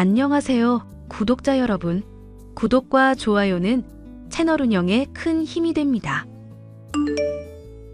안녕하세요, 구독자 여러분. 구독과 좋아요는 채널 운영에 큰 힘이 됩니다.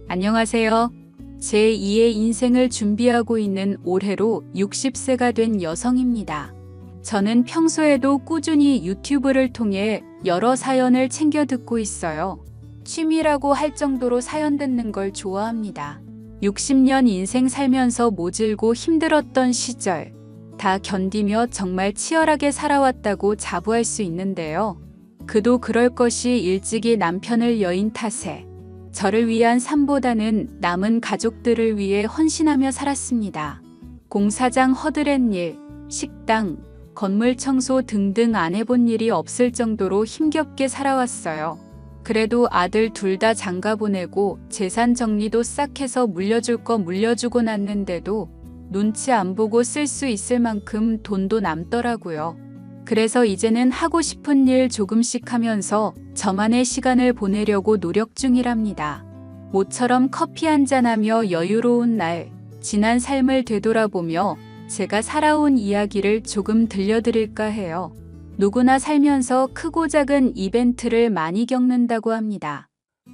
안녕하세요. 제2의 인생을 준비하고 있는 올해로 60세가 된 여성입니다. 저는 평소에도 꾸준히 유튜브를 통해 여러 사연을 챙겨 듣고 있어요. 취미라고 할 정도로 사연 듣는 걸 좋아합니다. 60년 인생 살면서 모질고 힘들었던 시절, 다 견디며 정말 치열하게 살아왔다고 자부할 수 있는데요. 그도 그럴 것이 일찍이 남편을 여인 탓에 저를 위한 삶보다는 남은 가족들을 위해 헌신하며 살았습니다. 공사장 허드렛 일, 식당, 건물 청소 등등 안 해본 일이 없을 정도로 힘겹게 살아왔어요. 그래도 아들 둘 다 장가 보내고 재산 정리도 싹 해서 물려줄 거 물려주고 났는데도 눈치 안 보고 쓸 수 있을 만큼 돈도 남더라고요. 그래서 이제는 하고 싶은 일 조금씩 하면서 저만의 시간을 보내려고 노력 중이랍니다. 모처럼 커피 한잔하며 여유로운 날, 지난 삶을 되돌아보며 제가 살아온 이야기를 조금 들려드릴까 해요. 누구나 살면서 크고 작은 이벤트를 많이 겪는다고 합니다.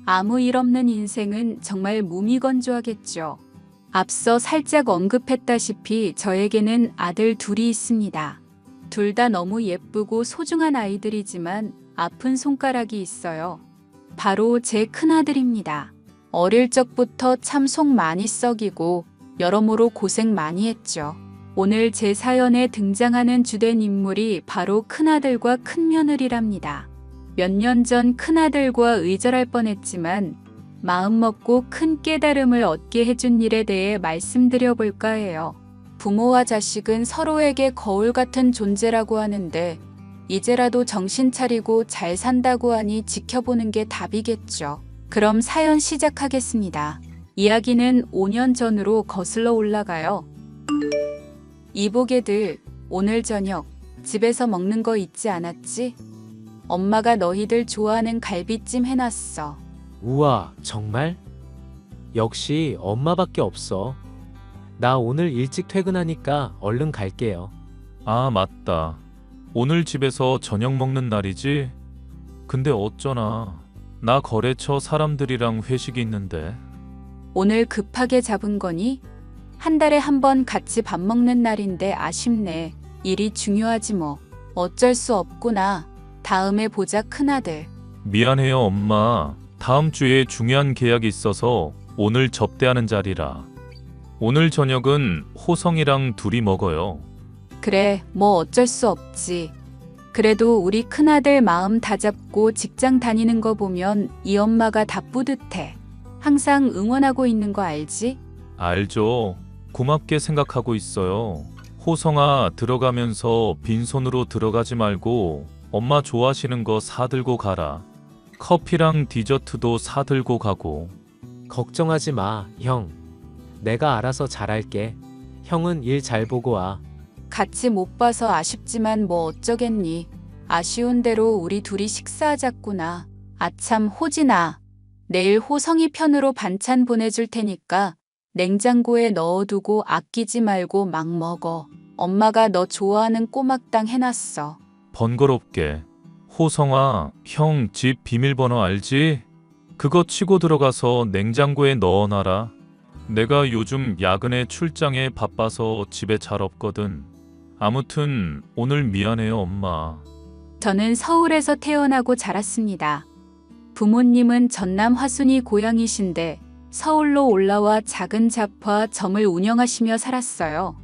아무 일 없는 인생은 정말 무미건조하겠죠. 앞서 살짝 언급했다시피 저에게는 아들 둘이 있습니다. 둘 다 너무 예쁘고 소중한 아이들이지만 아픈 손가락이 있어요. 바로 제 큰아들입니다. 어릴 적부터 참 속 많이 썩이고 여러모로 고생 많이 했죠. 오늘 제 사연에 등장하는 주된 인물이 바로 큰아들과 큰며느리랍니다. 몇 년 전 큰아들과 의절할 뻔했지만 마음먹고 큰 깨달음을 얻게 해준 일에 대해 말씀드려 볼까 해요. 부모와 자식은 서로에게 거울 같은 존재라고 하는데 이제라도 정신 차리고 잘 산다고 하니 지켜보는 게 답이겠죠. 그럼 사연 시작하겠습니다. 이야기는 5년 전으로 거슬러 올라가요. 이보게들, 오늘 저녁 집에서 먹는 거 잊지 않았지? 엄마가 너희들 좋아하는 갈비찜 해놨어. 우와, 정말? 역시 엄마밖에 없어. 나 오늘 일찍 퇴근하니까 얼른 갈게요. 아, 맞다. 오늘 집에서 저녁 먹는 날이지? 근데 어쩌나. 나 거래처 사람들이랑 회식이 있는데. 오늘 급하게 잡은 거니? 한 달에 한 번 같이 밥 먹는 날인데 아쉽네. 일이 중요하지 뭐. 어쩔 수 없구나. 다음에 보자, 큰아들. 미안해요, 엄마. 다음 주에 중요한 계약이 있어서 오늘 접대하는 자리라. 오늘 저녁은 호성이랑 둘이 먹어요. 그래, 뭐 어쩔 수 없지. 그래도 우리 큰아들 마음 다잡고 직장 다니는 거 보면 이 엄마가 다 뿌듯해. 항상 응원하고 있는 거 알지? 알죠. 고맙게 생각하고 있어요. 호성아, 들어가면서 빈손으로 들어가지 말고 엄마 좋아하시는 거 사들고 가라. 커피랑 디저트도 사들고 가고. 걱정하지 마, 형. 내가 알아서 잘할게. 형은 일 잘 보고 와. 같이 못 봐서 아쉽지만 뭐 어쩌겠니. 아쉬운 대로 우리 둘이 식사하자꾸나. 아참, 호진아. 내일 호성이 편으로 반찬 보내줄 테니까 냉장고에 넣어두고 아끼지 말고 막 먹어. 엄마가 너 좋아하는 꼬막당 해놨어. 번거롭게. 호성아, 형 집 비밀번호 알지? 그거 치고 들어가서 냉장고에 넣어놔라. 내가 요즘 야근에 출장에 바빠서 집에 잘 없거든. 아무튼 오늘 미안해요, 엄마. 저는 서울에서 태어나고 자랐습니다. 부모님은 전남 화순이 고향이신데 서울로 올라와 작은 잡화 점을 운영하시며 살았어요.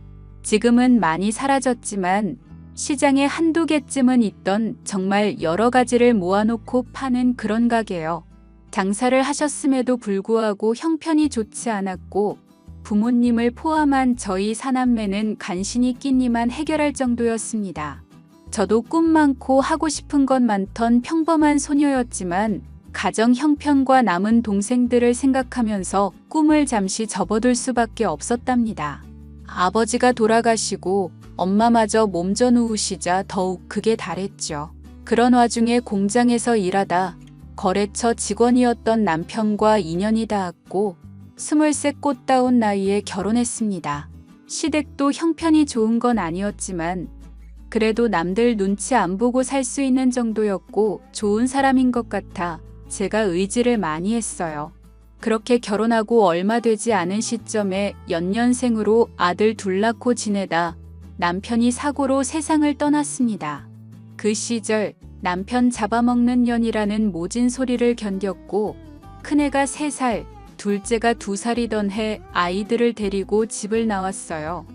지금은 많이 사라졌지만 시장에 한두 개쯤은 있던 정말 여러 가지를 모아놓고 파는 그런 가게요. 장사를 하셨음에도 불구하고 형편이 좋지 않았고 부모님을 포함한 저희 사남매는 간신히 끼니만 해결할 정도였습니다. 저도 꿈 많고 하고 싶은 것 많던 평범한 소녀였지만 가정 형편과 남은 동생들을 생각하면서 꿈을 잠시 접어둘 수밖에 없었답니다. 아버지가 돌아가시고 엄마마저 몸져 누우시자 더욱 극에 달했죠. 그런 와중에 공장에서 일하다 거래처 직원이었던 남편과 인연이 닿았고 20세 꽃다운 나이에 결혼했습니다. 시댁도 형편이 좋은 건 아니었지만 그래도 남들 눈치 안 보고 살 수 있는 정도였고 좋은 사람인 것 같아 제가 의지를 많이 했어요. 그렇게 결혼하고 얼마 되지 않은 시점에 연년생으로 아들 둘 낳고 지내다 남편이 사고로 세상을 떠났습니다. 그 시절 남편 잡아먹는 년이라는 모진 소리를 견뎠고 큰애가 3살, 둘째가 2살이던 해 아이들을 데리고 집을 나왔어요.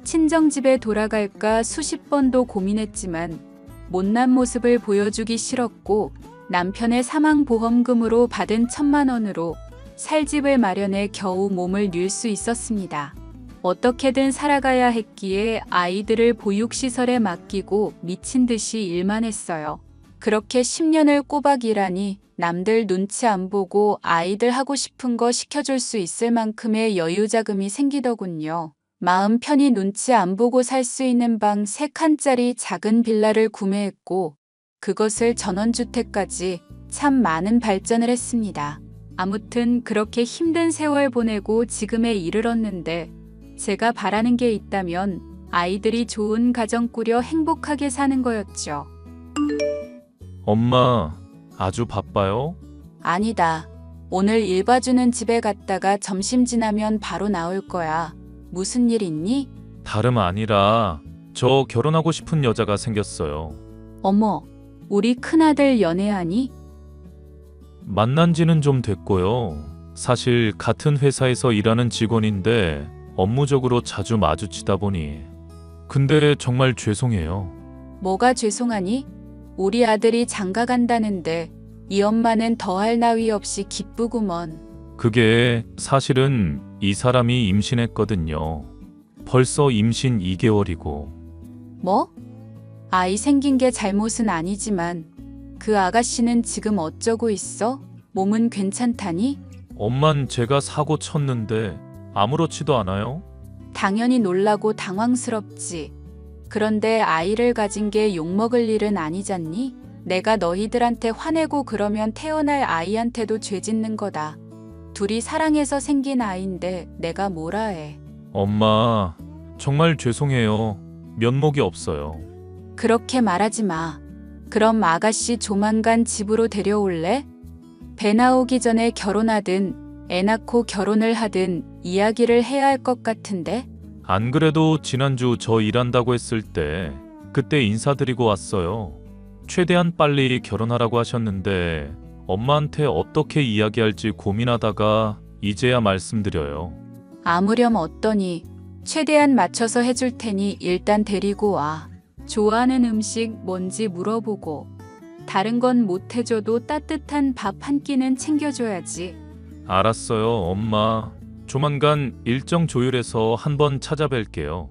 친정집에 돌아갈까 수십 번도 고민했지만 못난 모습을 보여주기 싫었고 남편의 사망보험금으로 받은 1,000만 원으로 살 집을 마련해 겨우 몸을 녜 수 있었습니다. 어떻게든 살아가야 했기에 아이들을 보육시설에 맡기고 미친 듯이 일만 했어요. 그렇게 10년을 꼬박 일하니 남들 눈치 안 보고 아이들 하고 싶은 거 시켜줄 수 있을 만큼의 여유 자금이 생기더군요. 마음 편히 눈치 안 보고 살 수 있는 방 3칸짜리 작은 빌라를 구매했고 그것을 전원주택까지 참 많은 발전을 했습니다. 아무튼 그렇게 힘든 세월 보내고 지금에 이르렀는데 제가 바라는 게 있다면 아이들이 좋은 가정 꾸려 행복하게 사는 거였죠. 엄마, 아주 바빠요? 아니다. 오늘 일 봐주는 집에 갔다가 점심 지나면 바로 나올 거야. 무슨 일 있니? 다름 아니라 저 결혼하고 싶은 여자가 생겼어요. 어머, 우리 큰아들 연애하니? 만난 지는 좀 됐고요. 사실 같은 회사에서 일하는 직원인데 업무적으로 자주 마주치다 보니. 근데 정말 죄송해요. 뭐가 죄송하니? 우리 아들이 장가 간다는데 이 엄마는 더할 나위 없이 기쁘구먼. 그게 사실은 이 사람이 임신했거든요. 벌써 임신 2개월이고. 뭐? 아이 생긴 게 잘못은 아니지만 그 아가씨는 지금 어쩌고 있어? 몸은 괜찮다니? 엄만 제가 사고 쳤는데 아무렇지도 않아요? 당연히 놀라고 당황스럽지. 그런데 아이를 가진 게 욕먹을 일은 아니잖니? 내가 너희들한테 화내고 그러면 태어날 아이한테도 죄 짓는 거다. 둘이 사랑해서 생긴 아이인데 내가 뭐라 해. 엄마, 정말 죄송해요. 면목이 없어요. 그렇게 말하지 마. 그럼 아가씨 조만간 집으로 데려올래? 배 나오기 전에 결혼하든 애 낳고 결혼을 하든 이야기를 해야 할 것 같은데? 안 그래도 지난주 저 일한다고 했을 때 그때 인사드리고 왔어요. 최대한 빨리 결혼하라고 하셨는데 엄마한테 어떻게 이야기할지 고민하다가 이제야 말씀드려요. 아무렴 어떠니? 최대한 맞춰서 해줄 테니 일단 데리고 와. 좋아하는 음식 뭔지 물어보고 다른 건 못 해줘도 따뜻한 밥 한 끼는 챙겨줘야지. 알았어요, 엄마. 조만간 일정 조율해서 한번 찾아뵐게요.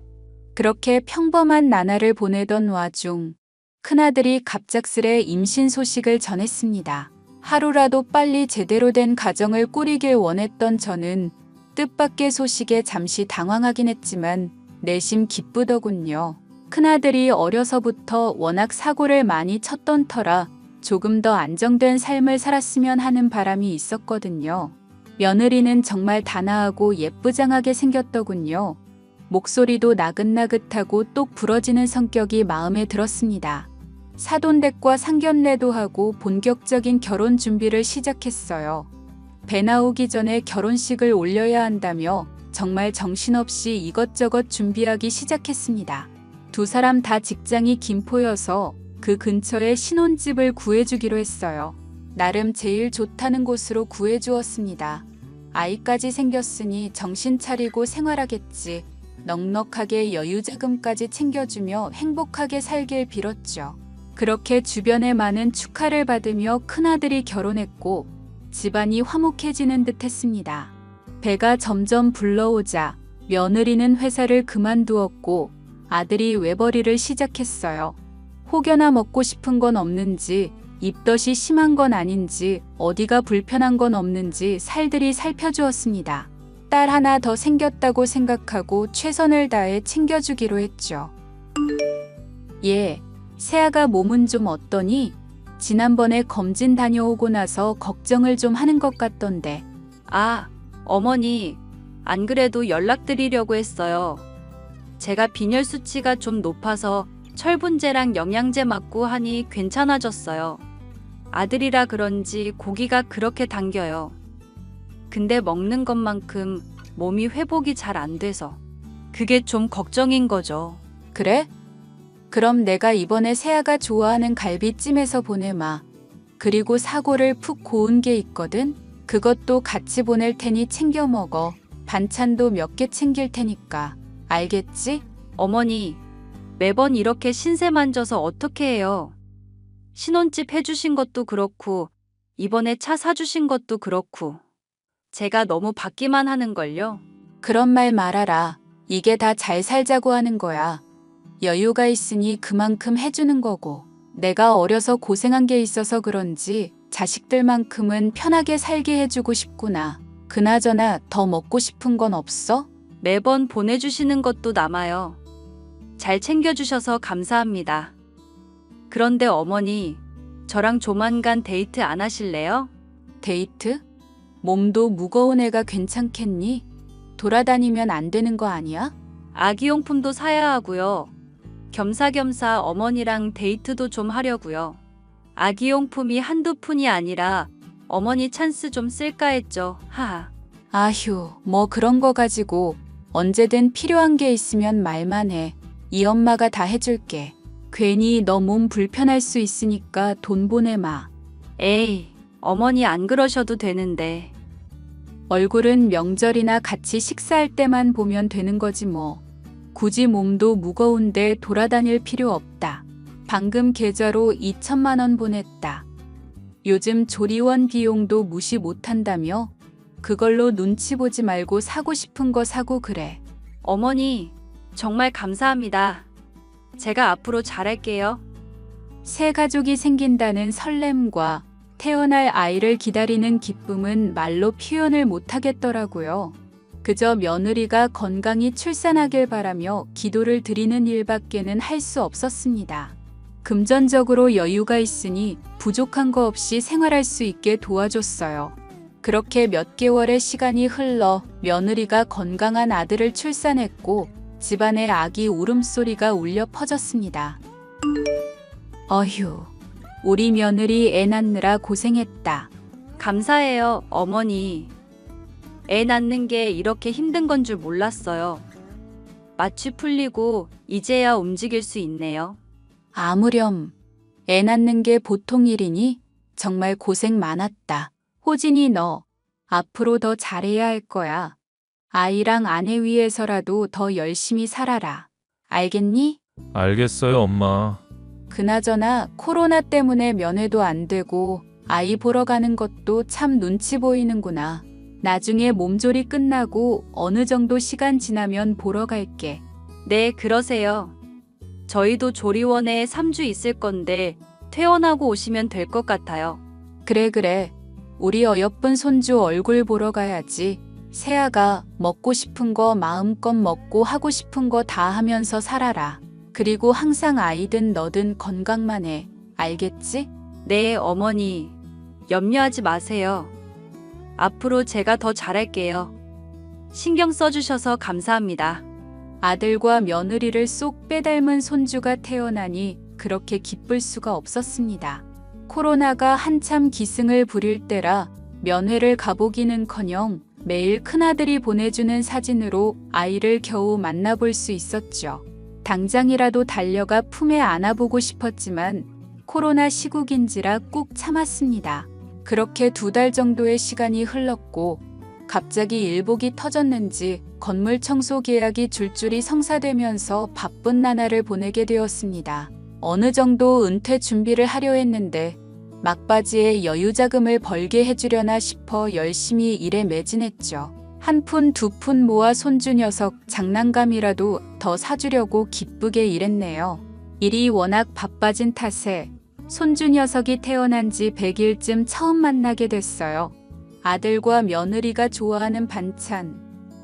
그렇게 평범한 나날을 보내던 와중 큰아들이 갑작스레 임신 소식을 전했습니다. 하루라도 빨리 제대로 된 가정을 꾸리길 원했던 저는 뜻밖의 소식에 잠시 당황하긴 했지만 내심 기쁘더군요. 큰아들이 어려서부터 워낙 사고를 많이 쳤던 터라 조금 더 안정된 삶을 살았으면 하는 바람이 있었거든요. 며느리는 정말 단아하고 예쁘장하게 생겼더군요. 목소리도 나긋나긋하고 똑 부러지는 성격이 마음에 들었습니다. 사돈댁과 상견례도 하고 본격적인 결혼 준비를 시작했어요. 배 나오기 전에 결혼식을 올려야 한다며 정말 정신없이 이것저것 준비하기 시작했습니다. 두 사람 다 직장이 김포여서 그 근처에 신혼집을 구해주기로 했어요. 나름 제일 좋다는 곳으로 구해주었습니다. 아이까지 생겼으니 정신 차리고 생활하겠지. 넉넉하게 여유자금까지 챙겨주며 행복하게 살길 빌었죠. 그렇게 주변의 많은 축하를 받으며 큰아들이 결혼했고 집안이 화목해지는 듯 했습니다. 배가 점점 불러오자 며느리는 회사를 그만두었고 아들이 외벌이를 시작했어요. 혹여나 먹고 싶은 건 없는지 입덧이 심한 건 아닌지 어디가 불편한 건 없는지 살들이 살펴주었습니다. 딸 하나 더 생겼다고 생각하고 최선을 다해 챙겨주기로 했죠. 예, 새아가 몸은 좀 어떠니? 지난번에 검진 다녀오고 나서 걱정을 좀 하는 것 같던데. 아, 어머니, 안 그래도 연락드리려고 했어요. 제가 빈혈 수치가 좀 높아서 철분제랑 영양제 맞고 하니 괜찮아졌어요. 아들이라 그런지 고기가 그렇게 당겨요. 근데 먹는 것만큼 몸이 회복이 잘 안 돼서 그게 좀 걱정인 거죠. 그래? 그럼 내가 이번에 세아가 좋아하는 갈비찜에서 보내마. 그리고 사골을 푹 고운 게 있거든? 그것도 같이 보낼 테니 챙겨 먹어. 반찬도 몇 개 챙길 테니까. 알겠지? 어머니, 매번 이렇게 신세 만져서 어떻게 해요? 신혼집 해주신 것도 그렇고, 이번에 차 사주신 것도 그렇고, 제가 너무 받기만 하는걸요? 그런 말 말아라. 이게 다 잘 살자고 하는 거야. 여유가 있으니 그만큼 해주는 거고. 내가 어려서 고생한 게 있어서 그런지 자식들만큼은 편하게 살게 해주고 싶구나. 그나저나 더 먹고 싶은 건 없어? 매번 보내주시는 것도 남아요. 잘 챙겨주셔서 감사합니다. 그런데 어머니, 저랑 조만간 데이트 안 하실래요? 데이트? 몸도 무거운 애가 괜찮겠니? 돌아다니면 안 되는 거 아니야? 아기용품도 사야 하고요. 겸사겸사 어머니랑 데이트도 좀 하려고요. 아기용품이 한두 푼이 아니라 어머니 찬스 좀 쓸까 했죠. 하하. 아휴, 뭐 그런 거 가지고 언제든 필요한 게 있으면 말만 해. 이 엄마가 다 해줄게. 괜히 너 몸 불편할 수 있으니까 돈 보내마. 에이, 어머니 안 그러셔도 되는데. 얼굴은 명절이나 같이 식사할 때만 보면 되는 거지 뭐. 굳이 몸도 무거운데 돌아다닐 필요 없다. 방금 계좌로 2천만 원 보냈다. 요즘 조리원 비용도 무시 못한다며? 그걸로 눈치 보지 말고 사고 싶은 거 사고 그래. 어머니, 정말 감사합니다. 제가 앞으로 잘할게요. 새 가족이 생긴다는 설렘과 태어날 아이를 기다리는 기쁨은 말로 표현을 못하겠더라고요. 그저 며느리가 건강히 출산하길 바라며 기도를 드리는 일밖에는 할 수 없었습니다. 금전적으로 여유가 있으니 부족한 거 없이 생활할 수 있게 도와줬어요. 그렇게 몇 개월의 시간이 흘러 며느리가 건강한 아들을 출산했고 집안에 아기 울음소리가 울려 퍼졌습니다. 어휴, 우리 며느리 애 낳느라 고생했다. 감사해요, 어머니. 애 낳는 게 이렇게 힘든 건 줄 몰랐어요. 마취 풀리고 이제야 움직일 수 있네요. 아무렴. 애 낳는 게 보통 일이니? 정말 고생 많았다. 호진이 너 앞으로 더 잘해야 할 거야. 아이랑 아내 위해서라도 더 열심히 살아라. 알겠니? 알겠어요, 엄마. 그나저나 코로나 때문에 면회도 안 되고 아이 보러 가는 것도 참 눈치 보이는구나. 나중에 몸조리 끝나고 어느 정도 시간 지나면 보러 갈게. 네, 그러세요. 저희도 조리원에 3주 있을 건데 퇴원하고 오시면 될 것 같아요. 그래. 우리 어여쁜 손주 얼굴 보러 가야지. 세아가 먹고 싶은 거 마음껏 먹고 하고 싶은 거 다 하면서 살아라. 그리고 항상 아이든 너든 건강만 해. 알겠지? 네, 어머니. 염려하지 마세요. 앞으로 제가 더 잘할게요. 신경 써주셔서 감사합니다. 아들과 며느리를 쏙 빼닮은 손주가 태어나니 그렇게 기쁠 수가 없었습니다. 코로나가 한참 기승을 부릴 때라 면회를 가보기는커녕 매일 큰아들이 보내주는 사진으로 아이를 겨우 만나볼 수 있었죠. 당장이라도 달려가 품에 안아보고 싶었지만 코로나 시국인지라 꾹 참았습니다. 그렇게 2달 정도의 시간이 흘렀고 갑자기 일복이 터졌는지 건물 청소 계약이 줄줄이 성사되면서 바쁜 나날을 보내게 되었습니다. 어느 정도 은퇴 준비를 하려 했는데 막바지에 여유 자금을 벌게 해주려나 싶어 열심히 일에 매진했죠. 1푼 2푼 모아 손주 녀석 장난감이라도 더 사주려고 기쁘게 일했네요. 일이 워낙 바빠진 탓에 손주 녀석이 태어난 지 100일쯤 처음 만나게 됐어요. 아들과 며느리가 좋아하는 반찬,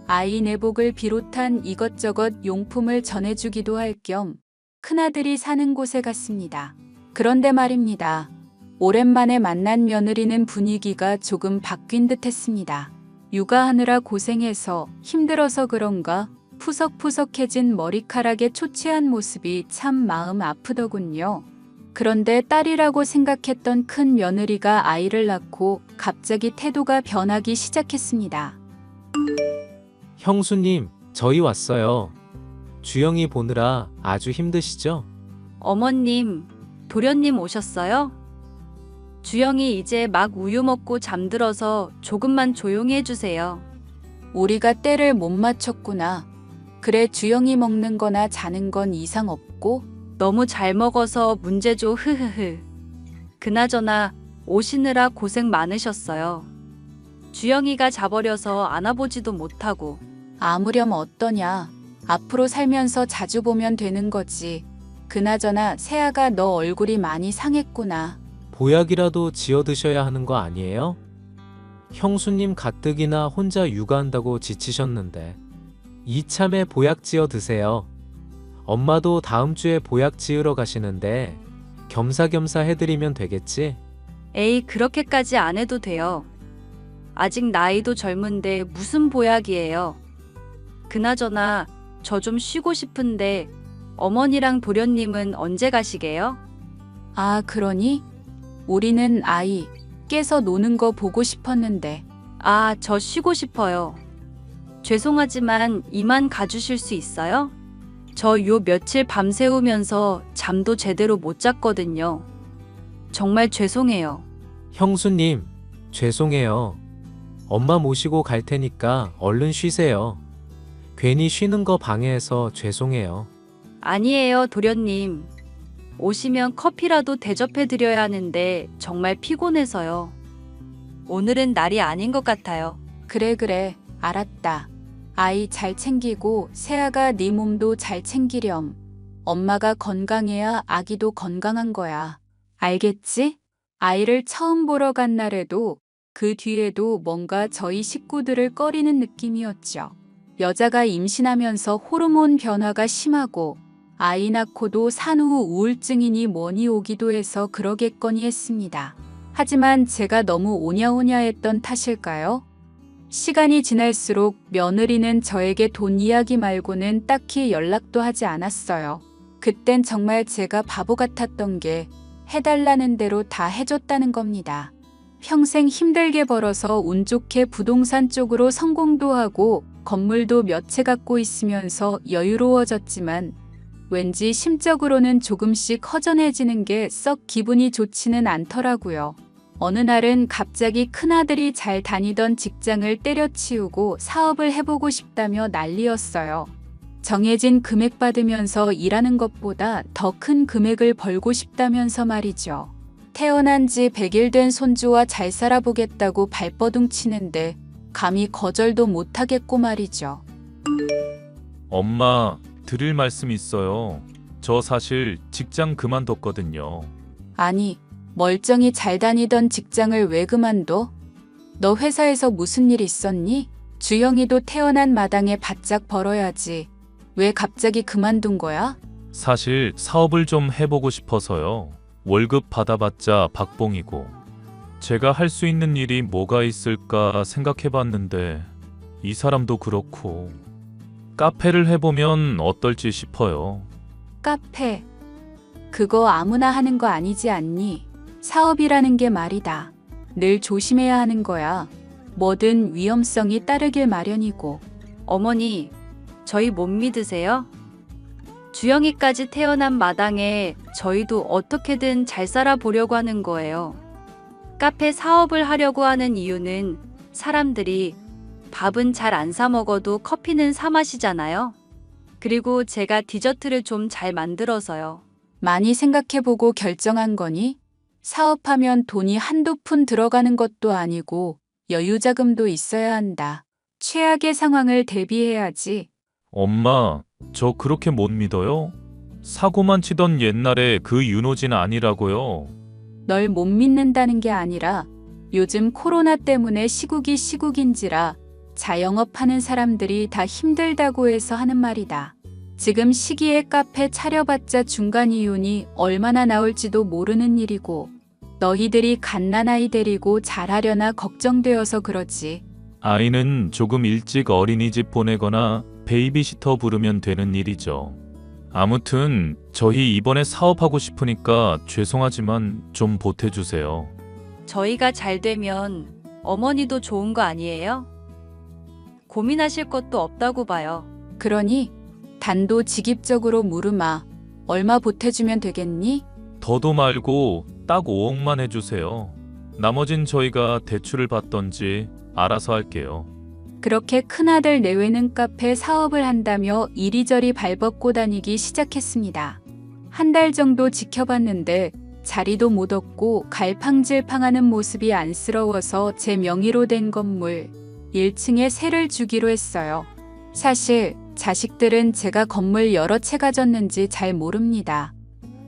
아이 내복을 비롯한 이것저것 용품을 전해주기도 할 겸 큰아들이 사는 곳에 갔습니다. 그런데 말입니다. 오랜만에 만난 며느리는 분위기가 조금 바뀐 듯 했습니다. 육아하느라 고생해서 힘들어서 그런가 푸석푸석해진 머리카락에 초췌한 모습이 참 마음 아프더군요. 그런데 딸이라고 생각했던 큰 며느리가 아이를 낳고 갑자기 태도가 변하기 시작했습니다. 형수님, 저희 왔어요. 주영이 보느라 아주 힘드시죠? 어머님, 도련님 오셨어요? 주영이 이제 막 우유 먹고 잠들어서 조금만 조용히 해주세요. 우리가 때를 못 맞췄구나. 그래, 주영이 먹는 거나 자는 건 이상 없고. 너무 잘 먹어서 문제죠, 흐흐흐. 그나저나 오시느라 고생 많으셨어요. 주영이가 자버려서 안아보지도 못하고. 아무렴 어떠냐. 앞으로 살면서 자주 보면 되는 거지. 그나저나 세아가 너 얼굴이 많이 상했구나. 보약이라도 지어 드셔야 하는 거 아니에요? 형수님 가뜩이나 혼자 육아한다고 지치셨는데 이참에 보약 지어 드세요. 엄마도 다음 주에 보약 지으러 가시는데 겸사겸사 해드리면 되겠지? 에이, 그렇게까지 안 해도 돼요. 아직 나이도 젊은데 무슨 보약이에요. 그나저나 저 좀 쉬고 싶은데 어머니랑 도련님은 언제 가시게요? 아, 그러니? 우리는 아이 깨서 노는 거 보고 싶었는데. 아, 저 쉬고 싶어요. 죄송하지만 이만 가주실 수 있어요? 저 요 며칠 밤새우면서 잠도 제대로 못 잤거든요. 정말 죄송해요. 형수님, 죄송해요. 엄마 모시고 갈 테니까 얼른 쉬세요. 괜히 쉬는 거 방해해서 죄송해요. 아니에요, 도련님. 오시면 커피라도 대접해드려야 하는데 정말 피곤해서요. 오늘은 날이 아닌 것 같아요. 그래, 알았다. 아이 잘 챙기고 세아가 네 몸도 잘 챙기렴. 엄마가 건강해야 아기도 건강한 거야. 알겠지? 아이를 처음 보러 간 날에도 그 뒤에도 뭔가 저희 식구들을 꺼리는 느낌이었죠. 여자가 임신하면서 호르몬 변화가 심하고 아이 낳고도 산후 우울증이니 뭐니 오기도 해서 그러겠거니 했습니다. 하지만 제가 너무 오냐오냐했던 탓일까요? 시간이 지날수록 며느리는 저에게 돈 이야기 말고는 딱히 연락도 하지 않았어요. 그땐 정말 제가 바보 같았던 게 해달라는 대로 다 해줬다는 겁니다. 평생 힘들게 벌어서 운 좋게 부동산 쪽으로 성공도 하고 건물도 몇 채 갖고 있으면서 여유로워졌지만 왠지 심적으로는 조금씩 허전해지는 게 썩 기분이 좋지는 않더라고요. 어느 날은 갑자기 큰아들이 잘 다니던 직장을 때려치우고 사업을 해보고 싶다며 난리였어요. 정해진 금액 받으면서 일하는 것보다 더 큰 금액을 벌고 싶다면서 말이죠. 태어난 지 100일 된 손주와 잘 살아보겠다고 발버둥 치는데 감히 거절도 못하겠고 말이죠. 엄마, 드릴 말씀 있어요. 저 사실 직장 그만뒀거든요. 아니, 멀쩡히 잘 다니던 직장을 왜 그만둬? 너 회사에서 무슨 일 있었니? 주영이도 태어난 마당에 바짝 벌어야지. 왜 갑자기 그만둔 거야? 사실 사업을 좀 해보고 싶어서요. 월급 받아봤자 박봉이고. 제가 할 수 있는 일이 뭐가 있을까 생각해봤는데 이 사람도 그렇고 카페를 해보면 어떨지 싶어요. 카페. 그거 아무나 하는 거 아니지 않니? 사업이라는 게 말이다. 늘 조심해야 하는 거야. 뭐든 위험성이 따르길 마련이고. 어머니, 저희 못 믿으세요? 주영이까지 태어난 마당에 저희도 어떻게든 잘 살아보려고 하는 거예요. 카페 사업을 하려고 하는 이유는 사람들이 밥은 잘 안 사 먹어도 커피는 사 마시잖아요. 그리고 제가 디저트를 좀 잘 만들어서요. 많이 생각해보고 결정한 거니? 사업하면 돈이 한두 푼 들어가는 것도 아니고 여유자금도 있어야 한다. 최악의 상황을 대비해야지. 엄마, 저 그렇게 못 믿어요? 사고만 치던 옛날에 그 윤호진 아니라고요. 널 못 믿는다는 게 아니라 요즘 코로나 때문에 시국이 시국인지라 자영업하는 사람들이 다 힘들다고 해서 하는 말이다. 지금 시기에 카페 차려봤자 중간 이윤이 얼마나 나올지도 모르는 일이고 너희들이 갓난아이 데리고 잘하려나 걱정되어서 그러지. 아이는 조금 일찍 어린이집 보내거나 베이비시터 부르면 되는 일이죠. 아무튼 저희 이번에 사업하고 싶으니까 죄송하지만 좀 보태주세요. 저희가 잘 되면 어머니도 좋은 거 아니에요? 고민하실 것도 없다고 봐요. 그러니 단도직입적으로 물으마. 얼마 보태주면 되겠니? 더도 말고 딱 5억만 해주세요. 나머진 저희가 대출을 받던지 알아서 할게요. 그렇게 큰아들 내외는 카페 사업을 한다며 이리저리 발벗고 다니기 시작했습니다. 한 달 정도 지켜봤는데 자리도 못 얻고 갈팡질팡하는 모습이 안쓰러워서 제 명의로 된 건물 1층에 세를 주기로 했어요. 사실 자식들은 제가 건물 여러 채 가졌는지 잘 모릅니다.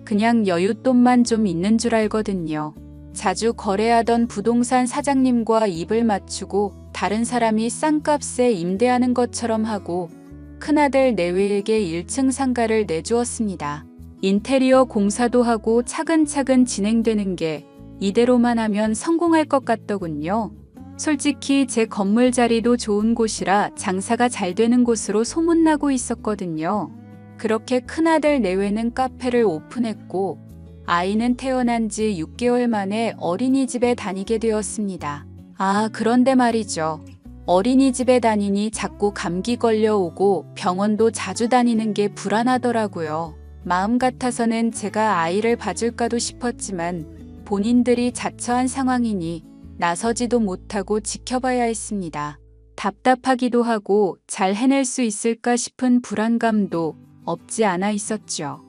그냥 여윳돈만 좀 있는 줄 알거든요. 자주 거래하던 부동산 사장님과 입을 맞추고 다른 사람이 싼 값에 임대하는 것처럼 하고 큰아들 내외에게 1층 상가를 내주었습니다. 인테리어 공사도 하고 차근차근 진행되는 게 이대로만 하면 성공할 것 같더군요. 솔직히 제 건물 자리도 좋은 곳이라 장사가 잘 되는 곳으로 소문나고 있었거든요. 그렇게 큰아들 내외는 카페를 오픈했고 아이는 태어난 지 6개월 만에 어린이집에 다니게 되었습니다. 아, 그런데 말이죠. 어린이집에 다니니 자꾸 감기 걸려오고 병원도 자주 다니는 게 불안하더라고요. 마음 같아서는 제가 아이를 봐줄까도 싶었지만 본인들이 자처한 상황이니 나서지도 못하고 지켜봐야 했습니다. 답답하기도 하고 잘 해낼 수 있을까 싶은 불안감도 없지 않아 있었죠.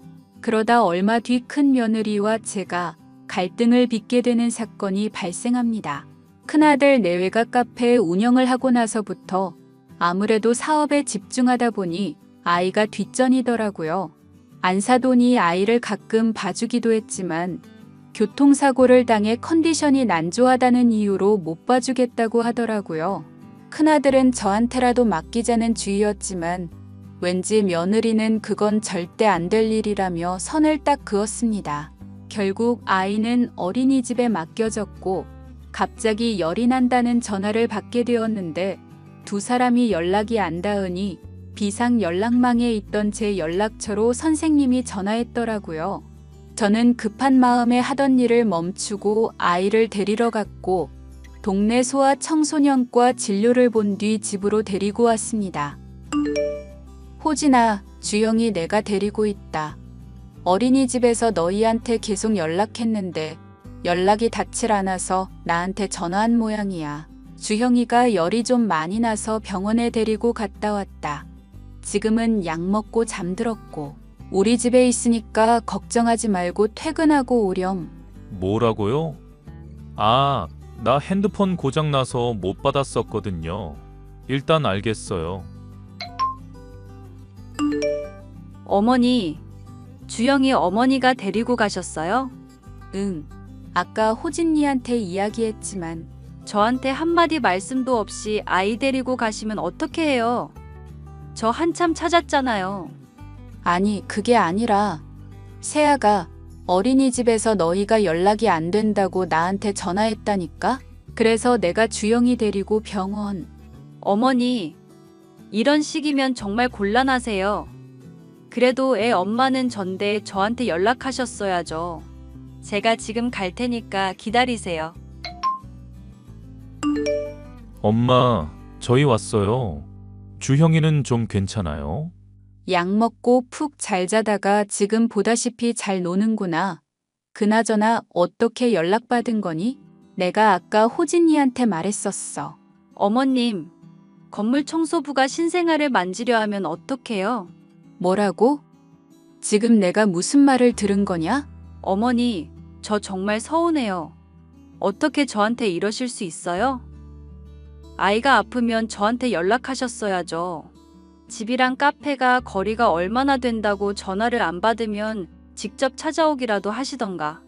그러다 얼마 뒤 큰 며느리와 제가 갈등을 빚게 되는 사건이 발생합니다. 큰아들 내외가 카페 운영을 하고 나서부터 아무래도 사업에 집중하다 보니 아이가 뒷전이더라고요. 안 사돈이 아이를 가끔 봐주기도 했지만 교통사고를 당해 컨디션이 난조하다는 이유로 못 봐주겠다고 하더라고요. 큰아들은 저한테라도 맡기자는 주의였지만 왠지 며느리는 그건 절대 안 될 일이라며 선을 딱 그었습니다. 결국 아이는 어린이집에 맡겨졌고 갑자기 열이 난다는 전화를 받게 되었는데 두 사람이 연락이 안 닿으니 비상 연락망에 있던 제 연락처로 선생님이 전화했더라고요. 저는 급한 마음에 하던 일을 멈추고 아이를 데리러 갔고 동네 소아 청소년과 진료를 본 뒤 집으로 데리고 왔습니다. 호진아, 주영이 내가 데리고 있다. 어린이집에서 너희한테 계속 연락했는데 연락이 닿질 않아서 나한테 전화한 모양이야. 주형이가 열이 좀 많이 나서 병원에 데리고 갔다 왔다. 지금은 약 먹고 잠들었고 우리 집에 있으니까 걱정하지 말고 퇴근하고 오렴. 뭐라고요? 아, 나 핸드폰 고장나서 못 받았었거든요. 일단 알겠어요. 어머니, 주영이 어머니가 데리고 가셨어요? 응. 아까 호진이한테 이야기했지만 저한테 한마디 말씀도 없이 아이 데리고 가시면 어떻게 해요? 저 한참 찾았잖아요. 아니, 그게 아니라 세아가 어린이집에서 너희가 연락이 안 된다고 나한테 전화했다니까? 그래서 내가 주영이 데리고 병원. 어머니, 이런 식이면 정말 곤란하세요. 그래도 애 엄마는 전데 저한테 연락하셨어야죠. 제가 지금 갈 테니까 기다리세요. 엄마, 저희 왔어요. 주형이는 좀 괜찮아요? 약 먹고 푹 잘 자다가 지금 보다시피 잘 노는구나. 그나저나 어떻게 연락받은 거니? 내가 아까 호진이한테 말했었어. 어머님, 건물 청소부가 신생아를 만지려 하면 어떡해요? 뭐라고? 지금 내가 무슨 말을 들은 거냐? 어머니, 저 정말 서운해요. 어떻게 저한테 이러실 수 있어요? 아이가 아프면 저한테 연락하셨어야죠. 집이랑 카페가 거리가 얼마나 된다고 전화를 안 받으면 직접 찾아오기라도 하시던가.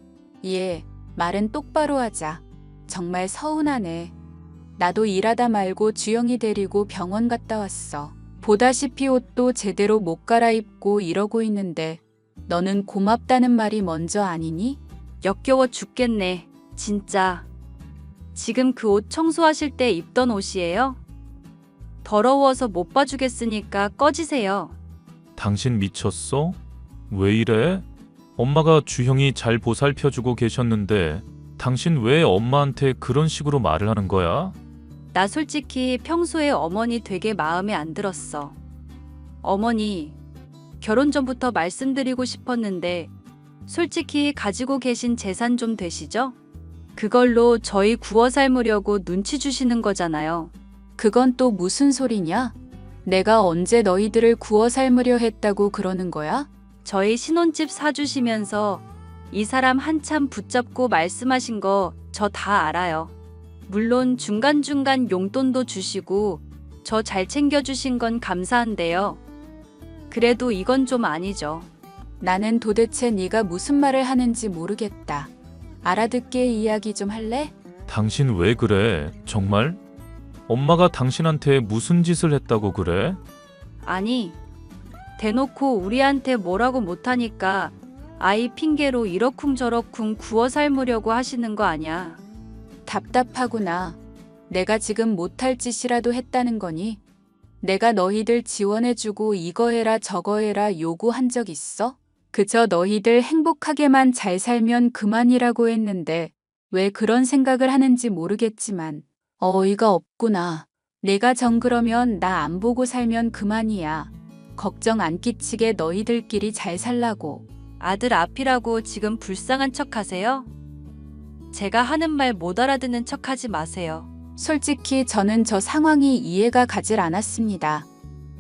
예, 말은 똑바로 하자. 정말 서운하네. 나도 일하다 말고 주영이 데리고 병원 갔다 왔어. 보다시피 옷도 제대로 못 갈아입고 이러고 있는데 너는 고맙다는 말이 먼저 아니니? 역겨워 죽겠네. 진짜. 지금 그 옷 청소하실 때 입던 옷이에요? 더러워서 못 봐주겠으니까 꺼지세요. 당신 미쳤어? 왜 이래? 엄마가 주형이 잘 보살펴주고 계셨는데 당신 왜 엄마한테 그런 식으로 말을 하는 거야? 나 솔직히 평소에 어머니 되게 마음에 안 들었어. 어머니, 결혼 전부터 말씀드리고 싶었는데 솔직히 가지고 계신 재산 좀 되시죠? 그걸로 저희 구워 삶으려고 눈치 주시는 거잖아요. 그건 또 무슨 소리냐? 내가 언제 너희들을 구워 삶으려 했다고 그러는 거야? 저희 신혼집 사주시면서 이 사람 한참 붙잡고 말씀하신 거 저 다 알아요. 물론 중간중간 용돈도 주시고 저 잘 챙겨주신 건 감사한데요. 그래도 이건 좀 아니죠. 나는 도대체 네가 무슨 말을 하는지 모르겠다. 알아듣게 이야기 좀 할래? 당신 왜 그래? 정말? 엄마가 당신한테 무슨 짓을 했다고 그래? 아니, 대놓고 우리한테 뭐라고 못하니까 아이 핑계로 이러쿵저러쿵 구워 삶으려고 하시는 거 아냐. 답답하구나. 내가 지금 못할 짓이라도 했다는 거니? 내가 너희들 지원해주고 이거 해라 저거 해라 요구한 적 있어? 그저 너희들 행복하게만 잘 살면 그만이라고 했는데 왜 그런 생각을 하는지 모르겠지만 어이가 없구나. 내가 정 그러면 나 안 보고 살면 그만이야. 걱정 안 끼치게 너희들끼리 잘 살라고. 아들 앞이라고 지금 불쌍한 척 하세요? 제가 하는 말 못 알아듣는 척 하지 마세요. 솔직히 저는 저 상황이 이해가 가질 않았습니다.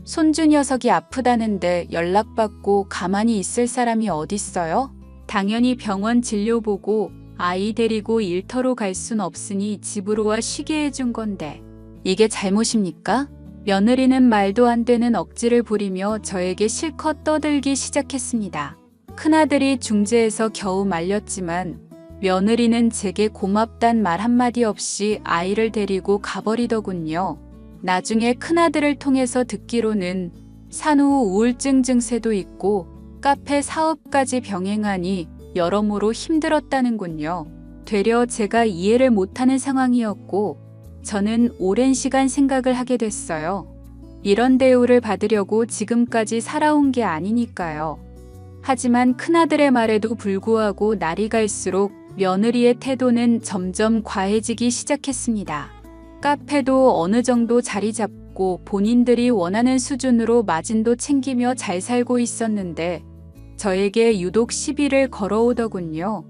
손주 녀석이 아프다는데 연락받고 가만히 있을 사람이 어딨어요? 당연히 병원 진료 보고 아이 데리고 일터로 갈 순 없으니 집으로 와 쉬게 해준 건데 이게 잘못입니까? 며느리는 말도 안 되는 억지를 부리며 저에게 실컷 떠들기 시작했습니다. 큰아들이 중재해서 겨우 말렸지만 며느리는 제게 고맙단 말 한마디 없이 아이를 데리고 가버리더군요. 나중에 큰아들을 통해서 듣기로는 산후 우울증 증세도 있고 카페 사업까지 병행하니 여러모로 힘들었다는군요. 되려 제가 이해를 못하는 상황이었고 저는 오랜 시간 생각을 하게 됐어요. 이런 대우를 받으려고 지금까지 살아온 게 아니니까요. 하지만 큰아들의 말에도 불구하고 날이 갈수록 며느리의 태도는 점점 과해지기 시작했습니다. 카페도 어느 정도 자리 잡고 본인들이 원하는 수준으로 마진도 챙기며 잘 살고 있었는데 저에게 유독 시비를 걸어오더군요.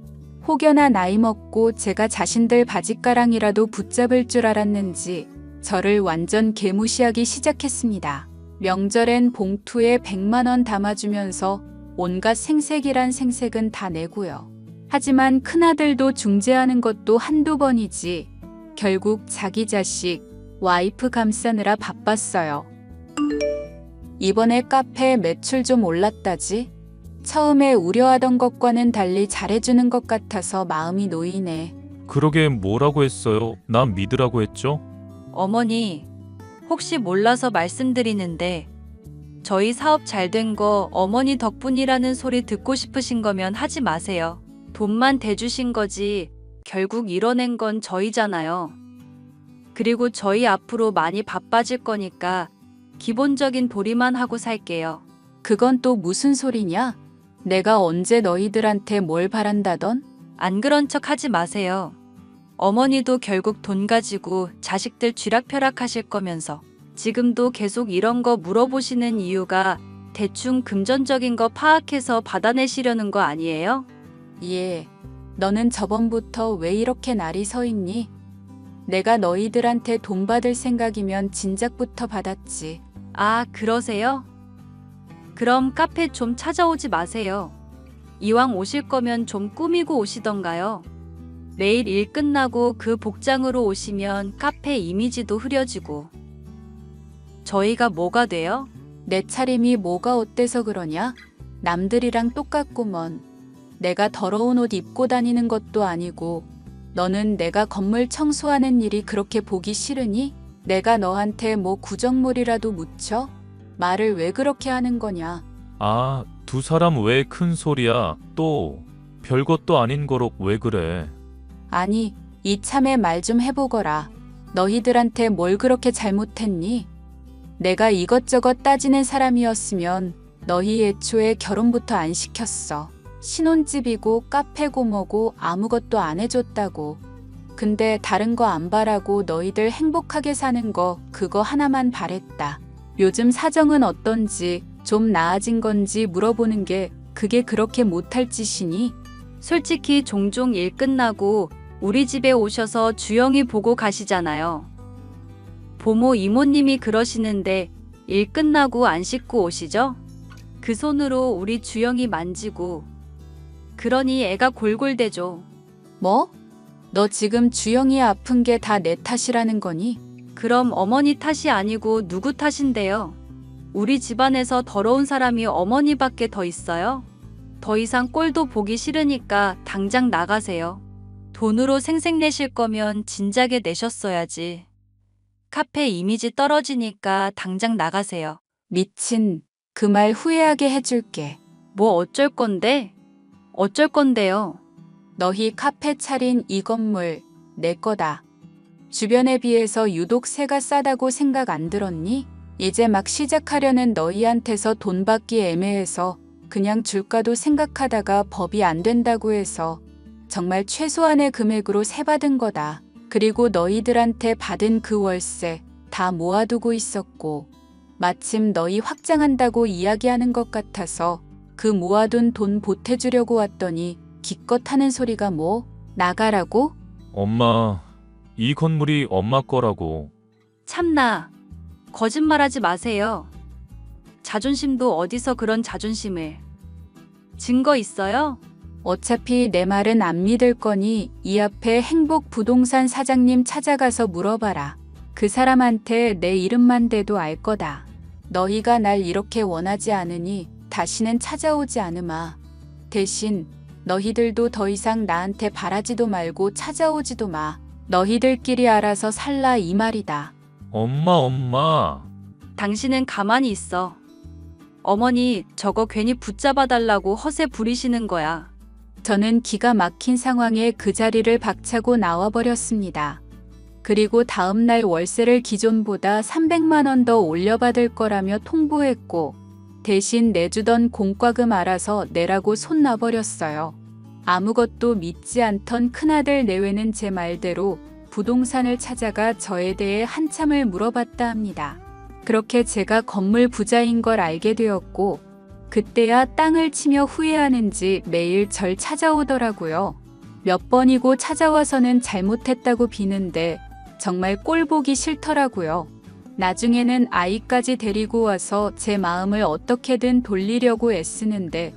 혹여나 나이 먹고 제가 자신들 바짓가랑이라도 붙잡을 줄 알았는지 저를 완전 개무시하기 시작했습니다. 명절엔 봉투에 100만 원 담아주면서 온갖 생색이란 생색은 다 내고요. 하지만 큰아들도 중재하는 것도 한두 번이지 결국 자기 자식, 와이프 감싸느라 바빴어요. 이번에 카페 매출 좀 올랐다지? 처음에 우려하던 것과는 달리 잘해주는 것 같아서 마음이 놓이네. 그러게 뭐라고 했어요? 난 믿으라고 했죠? 어머니, 혹시 몰라서 말씀드리는데 저희 사업 잘 된 거 어머니 덕분이라는 소리 듣고 싶으신 거면 하지 마세요. 돈만 대주신 거지 결국 이뤄낸 건 저희잖아요. 그리고 저희 앞으로 많이 바빠질 거니까 기본적인 도리만 하고 살게요. 그건 또 무슨 소리냐? 내가 언제 너희들한테 뭘 바란다던? 안 그런 척 하지 마세요. 어머니도 결국 돈 가지고 자식들 쥐락펴락 하실 거면서 지금도 계속 이런 거 물어보시는 이유가 대충 금전적인 거 파악해서 받아내시려는 거 아니에요? 예. 너는 저번부터 왜 이렇게 날이 서 있니? 내가 너희들한테 돈 받을 생각이면 진작부터 받았지. 아, 그러세요? 그럼 카페 좀 찾아오지 마세요. 이왕 오실 거면 좀 꾸미고 오시던가요. 매일 일 끝나고 그 복장으로 오시면 카페 이미지도 흐려지고. 저희가 뭐가 돼요? 내 차림이 뭐가 어때서 그러냐? 남들이랑 똑같구먼. 내가 더러운 옷 입고 다니는 것도 아니고 너는 내가 건물 청소하는 일이 그렇게 보기 싫으니? 내가 너한테 뭐 구정물이라도 묻혀? 말을 왜 그렇게 하는 거냐? 아, 두 사람 왜 큰 소리야? 또 별것도 아닌 거로 왜 그래? 아니, 이참에 말 좀 해보거라. 너희들한테 뭘 그렇게 잘못했니? 내가 이것저것 따지는 사람이었으면 너희 애초에 결혼부터 안 시켰어. 신혼집이고 카페고 뭐고 아무것도 안 해줬다고. 근데 다른 거 안 바라고 너희들 행복하게 사는 거 그거 하나만 바랬다. 요즘 사정은 어떤지 좀 나아진 건지 물어보는 게 그게 그렇게 못할 짓이니? 솔직히 종종 일 끝나고 우리 집에 오셔서 주영이 보고 가시잖아요. 보모 이모님이 그러시는데 일 끝나고 안 씻고 오시죠? 그 손으로 우리 주영이 만지고. 그러니 애가 골골대죠. 뭐? 너 지금 주영이 아픈 게 다 내 탓이라는 거니? 그럼 어머니 탓이 아니고 누구 탓인데요? 우리 집안에서 더러운 사람이 어머니밖에 더 있어요? 더 이상 꼴도 보기 싫으니까 당장 나가세요. 돈으로 생색내실 거면 진작에 내셨어야지. 카페 이미지 떨어지니까 당장 나가세요. 미친, 그 말 후회하게 해줄게. 뭐 어쩔 건데? 어쩔 건데요? 너희 카페 차린 이 건물 내 거다. 주변에 비해서 유독 세가 싸다고 생각 안 들었니? 이제 막 시작하려는 너희한테서 돈 받기 애매해서 그냥 줄까도 생각하다가 법이 안 된다고 해서 정말 최소한의 금액으로 세받은 거다. 그리고 너희들한테 받은 그 월세 다 모아두고 있었고 마침 너희 확장한다고 이야기하는 것 같아서 그 모아둔 돈 보태주려고 왔더니 기껏 하는 소리가 뭐? 나가라고? 엄마, 이 건물이 엄마 거라고. 참나. 거짓말하지 마세요. 자존심도 어디서 그런 자존심을. 증거 있어요? 어차피 내 말은 안 믿을 거니 이 앞에 행복 부동산 사장님 찾아가서 물어봐라. 그 사람한테 내 이름만 대도 알 거다. 너희가 날 이렇게 원하지 않으니 다시는 찾아오지 않으마. 대신 너희들도 더 이상 나한테 바라지도 말고 찾아오지도 마. 너희들끼리 알아서 살라 이 말이다. 엄마. 당신은 가만히 있어. 어머니, 저거 괜히 붙잡아달라고 허세 부리시는 거야. 저는 기가 막힌 상황에 그 자리를 박차고 나와버렸습니다. 그리고 다음날 월세를 기존보다 300만 원 더 올려받을 거라며 통보했고 대신 내주던 공과금 알아서 내라고 손 놔버렸어요. 아무것도 믿지 않던 큰아들 내외는 제 말대로 부동산을 찾아가 저에 대해 한참을 물어봤다 합니다. 그렇게 제가 건물 부자인 걸 알게 되었고 그때야 땅을 치며 후회하는지 매일 절 찾아오더라고요. 몇 번이고 찾아와서는 잘못했다고 비는데 정말 꼴 보기 싫더라고요. 나중에는 아이까지 데리고 와서 제 마음을 어떻게든 돌리려고 애쓰는데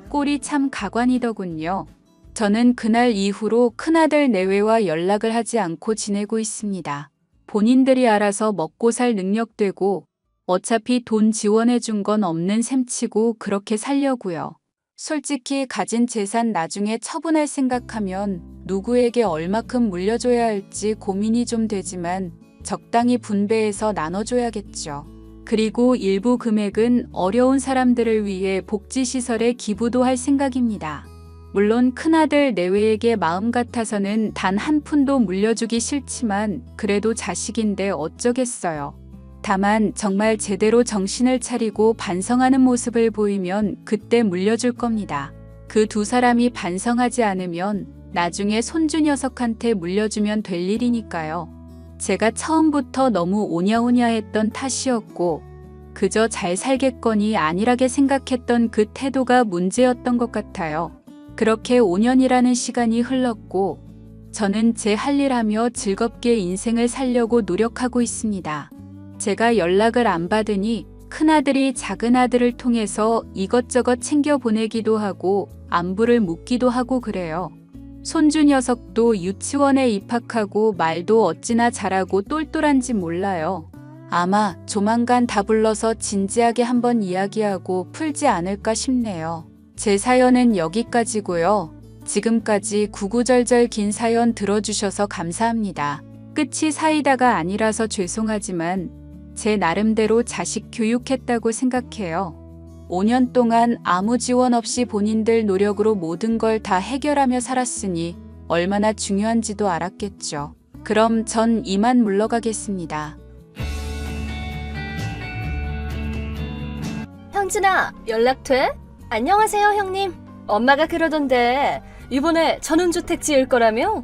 꼴이 참 가관이더군요. 저는 그날 이후로 큰아들 내외와 연락을 하지 않고 지내고 있습니다. 본인들이 알아서 먹고 살 능력되고 어차피 돈 지원해 준 건 없는 셈치고 그렇게 살려고요. 솔직히 가진 재산 나중에 처분할 생각하면 누구에게 얼마큼 물려줘야 할지 고민이 좀 되지만 적당히 분배해서 나눠줘야겠죠. 그리고 일부 금액은 어려운 사람들을 위해 복지시설에 기부도 할 생각입니다. 물론 큰아들 내외에게 마음 같아서는 단 한 푼도 물려주기 싫지만 그래도 자식인데 어쩌겠어요. 다만 정말 제대로 정신을 차리고 반성하는 모습을 보이면 그때 물려줄 겁니다. 그 두 사람이 반성하지 않으면 나중에 손주 녀석한테 물려주면 될 일이니까요. 제가 처음부터 너무 오냐오냐 했던 탓이었고 그저 잘 살겠거니 안일하게 생각했던 그 태도가 문제였던 것 같아요. 그렇게 5년이라는 시간이 흘렀고 저는 제 할 일 하며 즐겁게 인생을 살려고 노력하고 있습니다. 제가 연락을 안 받으니 큰아들이 작은아들을 통해서 이것저것 챙겨 보내기도 하고 안부를 묻기도 하고 그래요. 손주 녀석도 유치원에 입학하고 말도 어찌나 잘하고 똘똘한지 몰라요. 아마 조만간 다 불러서 진지하게 한번 이야기하고 풀지 않을까 싶네요. 제 사연은 여기까지고요. 지금까지 구구절절 긴 사연 들어주셔서 감사합니다. 끝이 사이다가 아니라서 죄송하지만 제 나름대로 자식 교육했다고 생각해요. 5년 동안 아무 지원 없이 본인들 노력으로 모든 걸 다 해결하며 살았으니 얼마나 중요한지도 알았겠죠. 그럼 전 이만 물러가겠습니다. 현진아, 연락 돼? 안녕하세요, 형님. 엄마가 그러던데 이번에 전원주택 지을 거라며?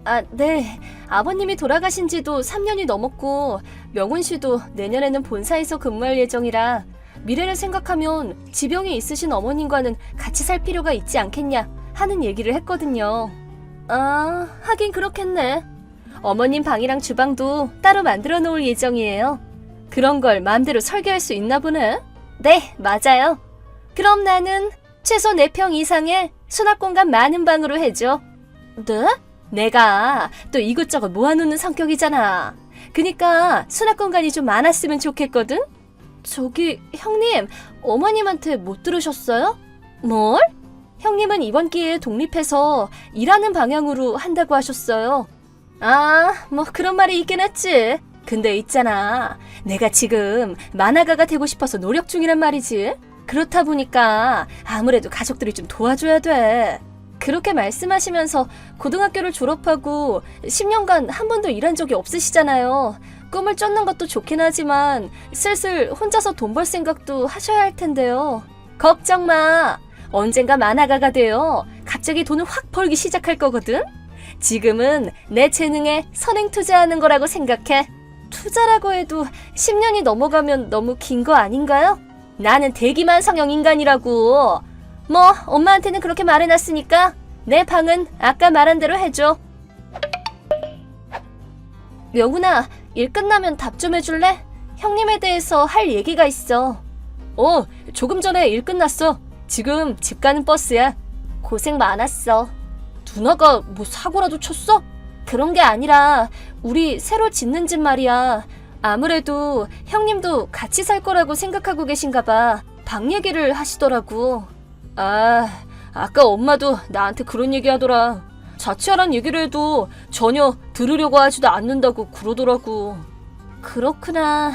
아, 네. 아버님이 돌아가신 지도 3년이 넘었고 명훈 씨도 내년에는 본사에서 근무할 예정이라 미래를 생각하면 지병이 있으신 어머님과는 같이 살 필요가 있지 않겠냐 하는 얘기를 했거든요. 아, 하긴 그렇겠네. 어머님 방이랑 주방도 따로 만들어 놓을 예정이에요. 그런 걸 마음대로 설계할 수 있나 보네. 네, 맞아요. 그럼 나는 최소 4평 이상의 수납 공간 많은 방으로 해줘. 네? 내가 또 이것저것 모아놓는 성격이잖아. 그니까 수납 공간이 좀 많았으면 좋겠거든? 저기 형님, 어머님한테 못 들으셨어요? 뭘? 형님은 이번 기회에 독립해서 일하는 방향으로 한다고 하셨어요. 아, 뭐 그런 말이 있긴 했지. 근데 있잖아, 내가 지금 만화가가 되고 싶어서 노력 중이란 말이지. 그렇다 보니까 아무래도 가족들이 좀 도와줘야 돼. 그렇게 말씀하시면서 고등학교를 졸업하고 10년간 한 번도 일한 적이 없으시잖아요. 꿈을 쫓는 것도 좋긴 하지만 슬슬 혼자서 돈 벌 생각도 하셔야 할 텐데요. 걱정 마. 언젠가 만화가가 되어 갑자기 돈을 확 벌기 시작할 거거든. 지금은 내 재능에 선행 투자하는 거라고 생각해. 투자라고 해도 10년이 넘어가면 너무 긴 거 아닌가요? 나는 대기만 성형 인간이라고. 뭐 엄마한테는 그렇게 말해놨으니까 내 방은 아까 말한 대로 해줘. 명훈아, 일 끝나면 답 좀 해줄래? 형님에 대해서 할 얘기가 있어. 조금 전에 일 끝났어. 지금 집 가는 버스야. 고생 많았어. 누나가 뭐 사고라도 쳤어? 그런 게 아니라 우리 새로 짓는 집 말이야. 아무래도 형님도 같이 살 거라고 생각하고 계신가 봐. 방 얘기를 하시더라고. 아, 아까 엄마도 나한테 그런 얘기 하더라. 자취하란 얘기를 해도 전혀 들으려고 하지도 않는다고 그러더라고. 그렇구나.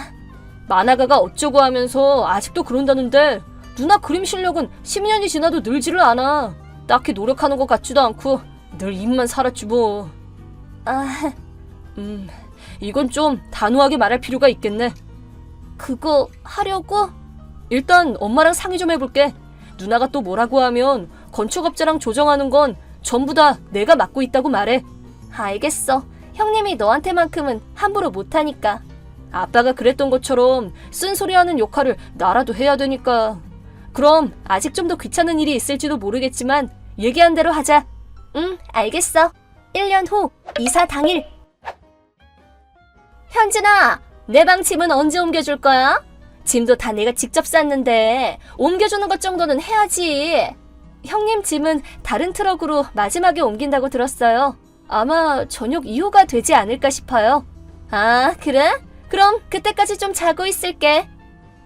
만화가가 어쩌고 하면서 아직도 그런다는데 누나 그림 실력은 10년이 지나도 늘지를 않아. 딱히 노력하는 것 같지도 않고 늘 입만 살았지 뭐. 아, 이건 좀 단호하게 말할 필요가 있겠네. 그거 하려고? 일단 엄마랑 상의 좀 해볼게. 누나가 또 뭐라고 하면 건축업자랑 조정하는 건 전부 다 내가 맡고 있다고 말해. 알겠어. 형님이 너한테만큼은 함부로 못하니까. 아빠가 그랬던 것처럼 쓴소리하는 역할을 나라도 해야 되니까. 그럼 아직 좀 더 귀찮은 일이 있을지도 모르겠지만 얘기한 대로 하자. 응, 알겠어. 1년 후 이사 당일. 현진아, 내 방 짐은 언제 옮겨줄 거야? 짐도 다 내가 직접 쌌는데 옮겨주는 것 정도는 해야지. 형님 짐은 다른 트럭으로 마지막에 옮긴다고 들었어요. 아마 저녁 이후가 되지 않을까 싶어요. 아, 그래? 그럼 그때까지 좀 자고 있을게.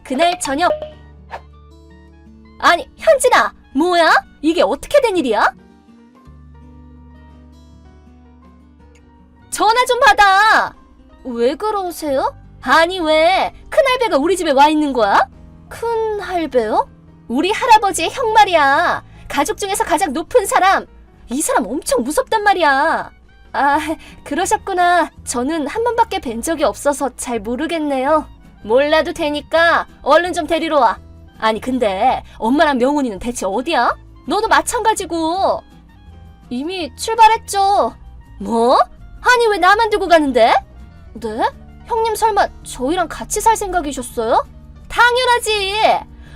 그날 저녁. 아니, 현진아, 뭐야? 이게 어떻게 된 일이야? 전화 좀 받아. 왜 그러세요? 아니, 왜 큰할배가 우리 집에 와 있는 거야? 큰할배요? 우리 할아버지의 형 말이야. 가족 중에서 가장 높은 사람. 이 사람 엄청 무섭단 말이야. 아, 그러셨구나. 저는 한 번밖에 뵌 적이 없어서 잘 모르겠네요. 몰라도 되니까 얼른 좀 데리러 와. 아니, 근데 엄마랑 명훈이는 대체 어디야? 너도 마찬가지고. 이미 출발했죠. 뭐? 아니, 왜 나만 두고 가는데? 네? 형님 설마 저희랑 같이 살 생각이셨어요? 당연하지.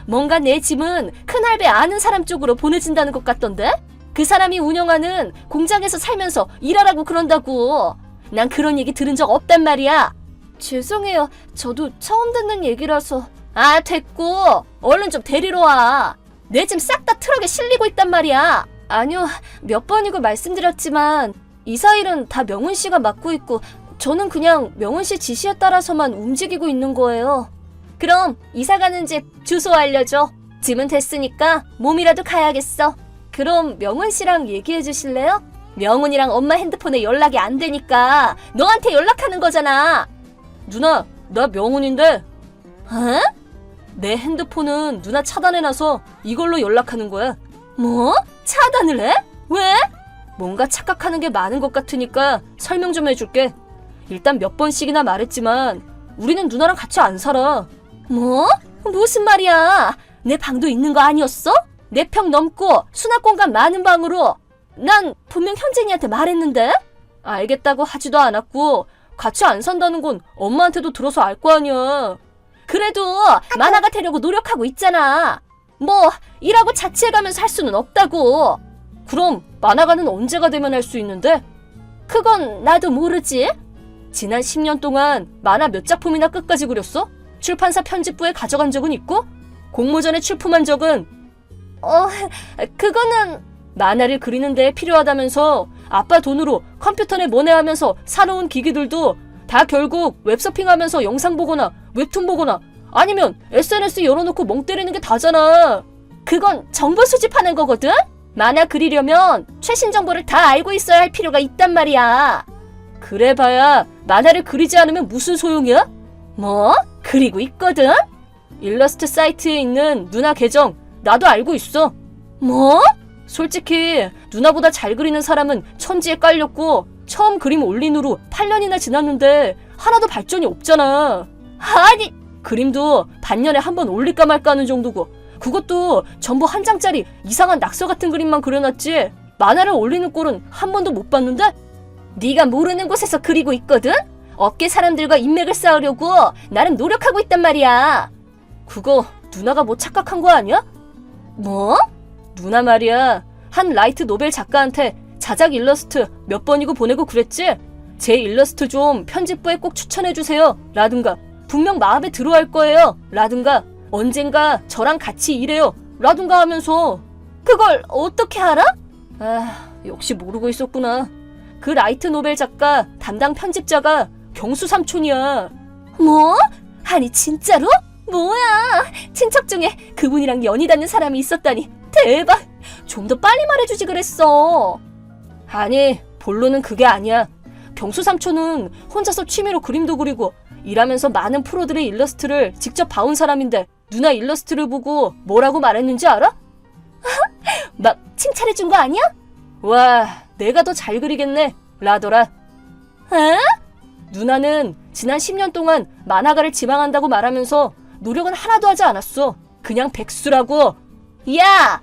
뭔가 내 짐은 큰할배 아는 사람 쪽으로 보내진다는 것 같던데? 그 사람이 운영하는 공장에서 살면서 일하라고 그런다고. 난 그런 얘기 들은 적 없단 말이야. 죄송해요. 저도 처음 듣는 얘기라서. 아, 됐고. 얼른 좀 데리러 와. 내 짐 싹 다 트럭에 실리고 있단 말이야. 아니요, 몇 번이고 말씀드렸지만 이사 일은 다 명훈 씨가 맡고 있고 저는 그냥 명훈 씨 지시에 따라서만 움직이고 있는 거예요. 그럼 이사 가는 집 주소 알려줘. 짐은 됐으니까 몸이라도 가야겠어. 그럼 명훈 씨랑 얘기해 주실래요? 명훈이랑 엄마 핸드폰에 연락이 안 되니까 너한테 연락하는 거잖아. 누나, 나 명훈인데. 어? 내 핸드폰은 누나 차단해놔서 이걸로 연락하는 거야. 뭐? 차단을 해? 왜? 뭔가 착각하는 게 많은 것 같으니까 설명 좀 해줄게. 일단 몇 번씩이나 말했지만 우리는 누나랑 같이 안 살아. 뭐? 무슨 말이야? 내 방도 있는 거 아니었어? 4평 넘고 수납 공간 많은 방으로. 난 분명 현진이한테 말했는데? 알겠다고 하지도 않았고 같이 안 산다는 건 엄마한테도 들어서 알 거 아니야. 그래도 만화가 되려고 노력하고 있잖아. 뭐 일하고 자취해가면서 할 수는 없다고. 그럼 만화가는 언제가 되면 할 수 있는데? 그건 나도 모르지. 지난 10년 동안 만화 몇 작품이나 끝까지 그렸어? 출판사 편집부에 가져간 적은 있고? 공모전에 출품한 적은? 그거는 만화를 그리는데 필요하다면서 아빠 돈으로 컴퓨터에 모내하면서 사놓은 기기들도 다 결국 웹서핑하면서 영상 보거나 웹툰 보거나 아니면 SNS 열어놓고 멍 때리는 게 다잖아. 그건 정보 수집하는 거거든? 만화 그리려면 최신 정보를 다 알고 있어야 할 필요가 있단 말이야. 그래봐야 만화를 그리지 않으면 무슨 소용이야? 뭐? 그리고 있거든? 일러스트 사이트에 있는 누나 계정 나도 알고 있어. 뭐? 솔직히 누나보다 잘 그리는 사람은 천지에 깔렸고 처음 그림 올린 후로 8년이나 지났는데 하나도 발전이 없잖아. 아니, 그림도 반년에 한 번 올릴까 말까 하는 정도고 그것도 전부 한 장짜리 이상한 낙서 같은 그림만 그려놨지 만화를 올리는 꼴은 한 번도 못 봤는데? 네가 모르는 곳에서 그리고 있거든? 업계 사람들과 인맥을 쌓으려고 나름 노력하고 있단 말이야. 그거 누나가 뭐 착각한 거 아니야? 뭐? 누나 말이야. 한 라이트 노벨 작가한테 자작 일러스트 몇 번이고 보내고 그랬지? 제 일러스트 좀 편집부에 꼭 추천해주세요 라든가 분명 마음에 들어할 거예요 라든가 언젠가 저랑 같이 일해요 라든가 하면서. 그걸 어떻게 알아? 아, 역시 모르고 있었구나. 그 라이트 노벨 작가 담당 편집자가 경수 삼촌이야. 뭐? 아니 진짜로? 뭐야, 친척 중에 그분이랑 연이 닿는 사람이 있었다니 대박. 좀 더 빨리 말해주지 그랬어. 아니, 본론은 그게 아니야. 경수 삼촌은 혼자서 취미로 그림도 그리고 일하면서 많은 프로들의 일러스트를 직접 봐온 사람인데 누나 일러스트를 보고 뭐라고 말했는지 알아? 막 칭찬해준 거 아니야? 와, 내가 더 잘 그리겠네 라더라. 에? 누나는 지난 10년 동안 만화가를 지망한다고 말하면서 노력은 하나도 하지 않았어. 그냥 백수라고. 야!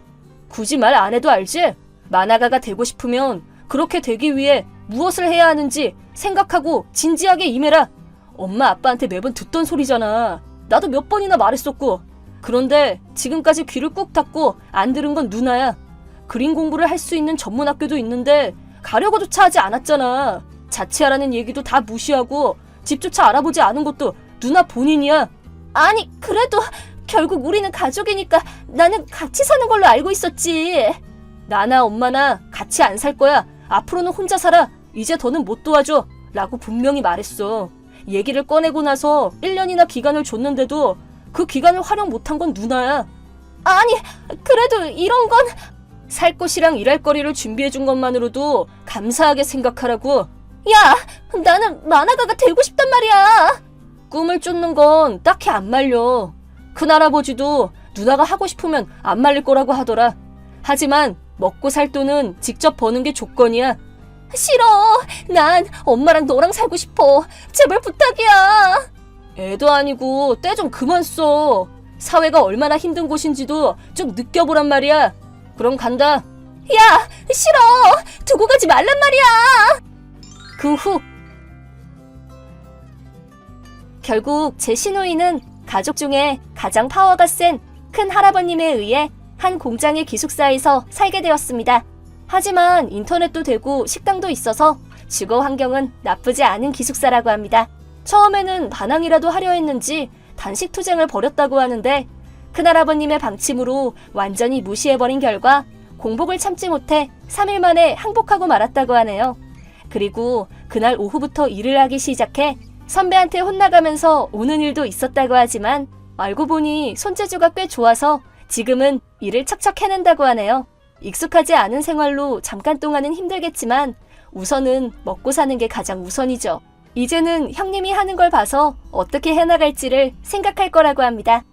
굳이 말 안 해도 알지? 만화가가 되고 싶으면 그렇게 되기 위해 무엇을 해야 하는지 생각하고 진지하게 임해라. 엄마 아빠한테 매번 듣던 소리잖아. 나도 몇 번이나 말했었고. 그런데 지금까지 귀를 꾹 닫고 안 들은 건 누나야. 그림 공부를 할 수 있는 전문 학교도 있는데 가려고조차 하지 않았잖아. 자취하라는 얘기도 다 무시하고 집조차 알아보지 않은 것도 누나 본인이야. 아니, 그래도 결국 우리는 가족이니까 나는 같이 사는 걸로 알고 있었지. 나나 엄마나 같이 안 살 거야. 앞으로는 혼자 살아. 이제 더는 못 도와줘 라고 분명히 말했어. 얘기를 꺼내고 나서 1년이나 기간을 줬는데도 그 기간을 활용 못한 건 누나야. 아니, 그래도 이런 건 살 곳이랑 일할 거리를 준비해준 것만으로도 감사하게 생각하라고. 야, 나는 만화가가 되고 싶단 말이야. 꿈을 쫓는 건 딱히 안 말려. 큰할아버지도 누나가 하고 싶으면 안 말릴 거라고 하더라. 하지만 먹고 살 돈은 직접 버는 게 조건이야. 싫어. 난 엄마랑 너랑 살고 싶어. 제발 부탁이야. 애도 아니고 때 좀 그만 써. 사회가 얼마나 힘든 곳인지도 좀 느껴보란 말이야. 그럼 간다. 야, 싫어. 두고 가지 말란 말이야. 그 후 결국 제 시누이는 가족 중에 가장 파워가 센 큰 할아버님에 의해 한 공장의 기숙사에서 살게 되었습니다. 하지만 인터넷도 되고 식당도 있어서 주거 환경은 나쁘지 않은 기숙사라고 합니다. 처음에는 반항이라도 하려 했는지 단식 투쟁을 벌였다고 하는데 큰할아버님의 방침으로 완전히 무시해버린 결과 공복을 참지 못해 3일 만에 항복하고 말았다고 하네요. 그리고 그날 오후부터 일을 하기 시작해 선배한테 혼나가면서 오는 일도 있었다고 하지만 알고 보니 손재주가 꽤 좋아서 지금은 일을 척척 해낸다고 하네요. 익숙하지 않은 생활로 잠깐 동안은 힘들겠지만 우선은 먹고 사는 게 가장 우선이죠. 이제는 형님이 하는 걸 봐서 어떻게 해나갈지를 생각할 거라고 합니다.